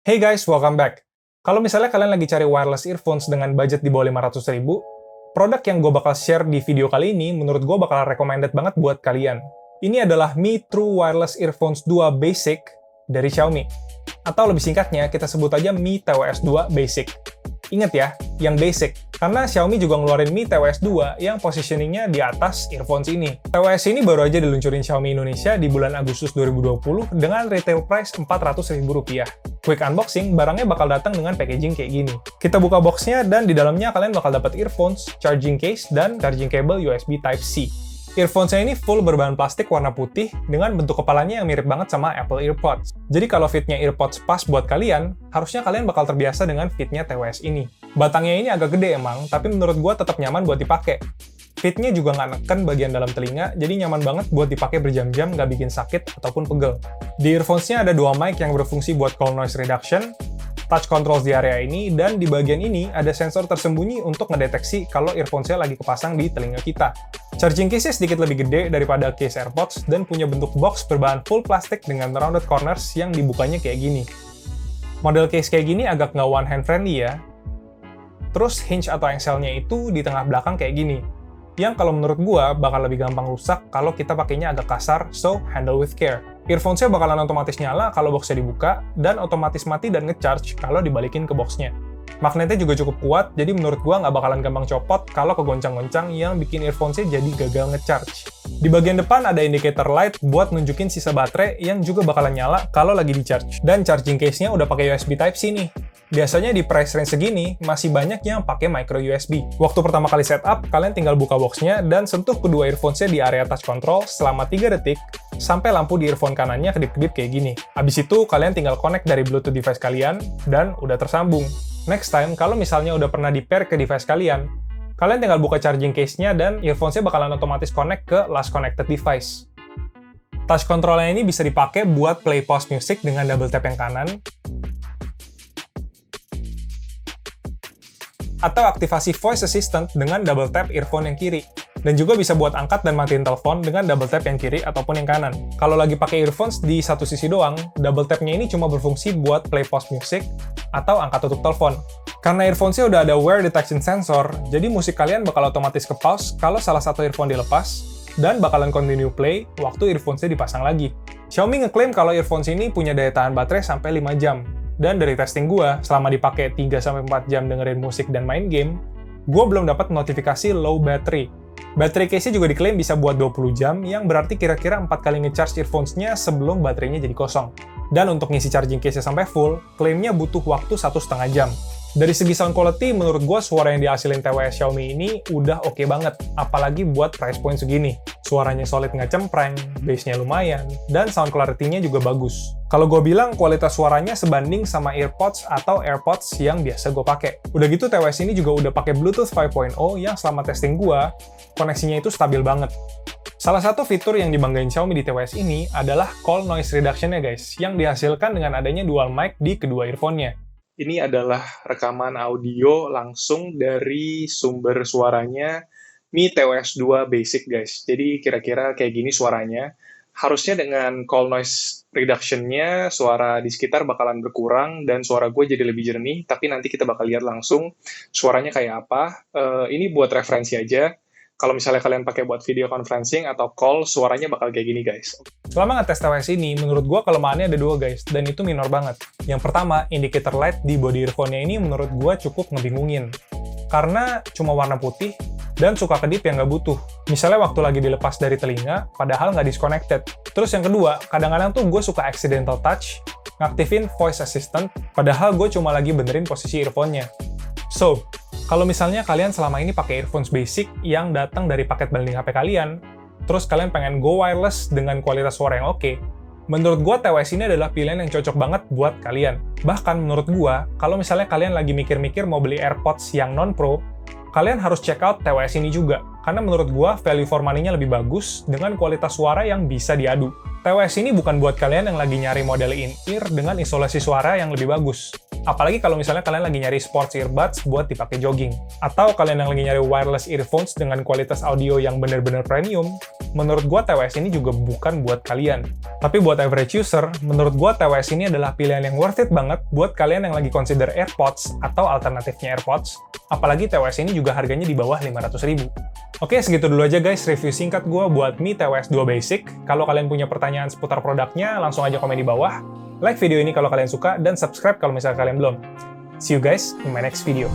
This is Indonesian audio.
Hey guys, welcome back. Kalau misalnya kalian lagi cari wireless earphones dengan budget di bawah 500.000, produk yang gue bakal share di video kali ini menurut gue bakal recommended banget buat kalian. Ini adalah Mi True Wireless Earphones 2 Basic dari Xiaomi. Atau lebih singkatnya, kita sebut aja Mi TWS 2 Basic. Ingat ya, yang basic. Karena Xiaomi juga ngeluarin Mi TWS 2 yang positioningnya di atas earphones ini. TWS ini baru aja diluncurin Xiaomi Indonesia di bulan Agustus 2020 dengan retail price Rp400.000. Quick unboxing, barangnya bakal datang dengan packaging kayak gini. Kita buka boxnya dan di dalamnya kalian bakal dapat earphones, charging case, dan charging cable USB Type-C. Earphones-nya ini full berbahan plastik warna putih dengan bentuk kepalanya yang mirip banget sama Apple AirPods. Jadi kalau fitnya AirPods pas buat kalian, harusnya kalian bakal terbiasa dengan fitnya TWS ini. Batangnya ini agak gede emang, tapi menurut gua tetap nyaman buat dipakai. Fitnya juga nggak neken bagian dalam telinga, jadi nyaman banget buat dipakai berjam-jam nggak bikin sakit ataupun pegel. Di earphones-nya ada dua mic yang berfungsi buat call noise reduction, touch controls di area ini, dan di bagian ini ada sensor tersembunyi untuk ngedeteksi kalau earphones-nya lagi kepasang di telinga kita. Charging case-nya sedikit lebih gede daripada case AirPods dan punya bentuk box berbahan full plastik dengan rounded corners yang dibukanya kayak gini. Model case kayak gini agak nggak one hand friendly ya. Terus hinge atau engselnya itu di tengah belakang kayak gini, yang kalau menurut gua bakal lebih gampang rusak kalau kita pakainya agak kasar, so handle with care. Earphones-nya bakalan otomatis nyala kalau boxnya dibuka, dan otomatis mati dan ngecharge kalau dibalikin ke boxnya. Magnetnya juga cukup kuat, jadi menurut gua nggak bakalan gampang copot kalau kegoncang-goncang yang bikin earphones-nya jadi gagal ngecharge. Di bagian depan ada indicator light buat nunjukin sisa baterai yang juga bakalan nyala kalau lagi di-charge. Dan charging case-nya udah pakai USB Type-C nih. Biasanya di price range segini, masih banyak yang pakai micro USB. Waktu pertama kali setup, kalian tinggal buka boxnya dan sentuh kedua earphones-nya di area touch control selama 3 detik, sampai lampu di earphone kanannya kedip-kedip kayak gini. Abis itu, kalian tinggal connect dari Bluetooth device kalian, dan udah tersambung. Next time, kalau misalnya udah pernah di-pair ke device kalian tinggal buka charging case-nya dan earphones-nya bakalan otomatis connect ke last connected device. Touch control-nya ini bisa dipakai buat play pause music dengan double tap yang kanan, atau aktivasi voice assistant dengan double tap earphone yang kiri. Dan juga bisa buat angkat dan matiin telepon dengan double tap yang kiri ataupun yang kanan. Kalau lagi pakai earphones di satu sisi doang, double tap-nya ini cuma berfungsi buat play pause music atau angkat tutup telepon. Karena earphones-nya udah ada wear detection sensor, jadi musik kalian bakal otomatis ke pause kalau salah satu earphone dilepas, dan bakalan continue play waktu earphones-nya dipasang lagi. Xiaomi ngeklaim kalau earphones ini punya daya tahan baterai sampai 5 jam. Dan dari testing gua, selama dipakai 3-4 jam dengerin musik dan main game, gua belum dapat notifikasi low battery. Baterai case-nya juga diklaim bisa buat 20 jam, yang berarti kira-kira 4 kali nge-charge earphones-nya sebelum baterainya jadi kosong. Dan untuk ngisi charging case-nya sampai full, klaimnya butuh waktu 1,5 jam. Dari segi sound quality, menurut gua suara yang dihasilin TWS Xiaomi ini udah oke banget, apalagi buat price point segini. Suaranya solid nggak cempreng, bass-nya lumayan, dan sound clarity-nya juga bagus. Kalau gue bilang kualitas suaranya sebanding sama AirPods atau AirPods yang biasa gue pakai. Udah gitu TWS ini juga udah pakai Bluetooth 5.0 yang selama testing gue, koneksinya itu stabil banget. Salah satu fitur yang dibanggain Xiaomi di TWS ini adalah call noise reduction-nya guys, yang dihasilkan dengan adanya dual mic di kedua earphone-nya. Ini adalah rekaman audio langsung dari sumber suaranya Mi TWS 2 Basic guys. Jadi kira-kira kayak gini suaranya. Harusnya dengan call noise reduction-nya, suara di sekitar bakalan berkurang dan suara gue jadi lebih jernih, tapi nanti kita bakal lihat langsung suaranya kayak apa. Ini buat referensi aja. Kalau misalnya kalian pakai buat video conferencing atau call, suaranya bakal kayak gini guys. Selama ngetes TWS ini, menurut gue kelemahannya ada dua guys, dan itu minor banget. Yang pertama, indicator light di body earphone-nya ini menurut gue cukup ngebingungin. Karena cuma warna putih, dan suka kedip yang nggak butuh. Misalnya waktu lagi dilepas dari telinga, padahal nggak disconnected. Terus yang kedua, kadang-kadang tuh gue suka accidental touch, ngaktifin voice assistant, padahal gue cuma lagi benerin posisi earphone-nya. So, kalau misalnya kalian selama ini pakai earphones basic yang datang dari paket bundling HP kalian, terus kalian pengen go wireless dengan kualitas suara yang oke, menurut gue TWS ini adalah pilihan yang cocok banget buat kalian. Bahkan menurut gue, kalau misalnya kalian lagi mikir-mikir mau beli AirPods yang non-pro, kalian harus check out TWS ini juga, karena menurut gua value for money-nya lebih bagus dengan kualitas suara yang bisa diadu. TWS ini bukan buat kalian yang lagi nyari model in-ear dengan isolasi suara yang lebih bagus. Apalagi kalau misalnya kalian lagi nyari sports earbuds buat dipakai jogging. Atau kalian yang lagi nyari wireless earphones dengan kualitas audio yang bener-bener premium, menurut gua TWS ini juga bukan buat kalian. Tapi buat average user, menurut gua TWS ini adalah pilihan yang worth it banget buat kalian yang lagi consider AirPods atau alternatifnya AirPods. Apalagi TWS ini juga harganya di bawah 500.000. Oke, segitu dulu aja guys review singkat gua buat Mi TWS 2 Basic. Kalau kalian punya pertanyaan seputar produknya, langsung aja komen di bawah. Like video ini kalau kalian suka, dan subscribe kalau misalnya kalian belum. See you guys in my next video.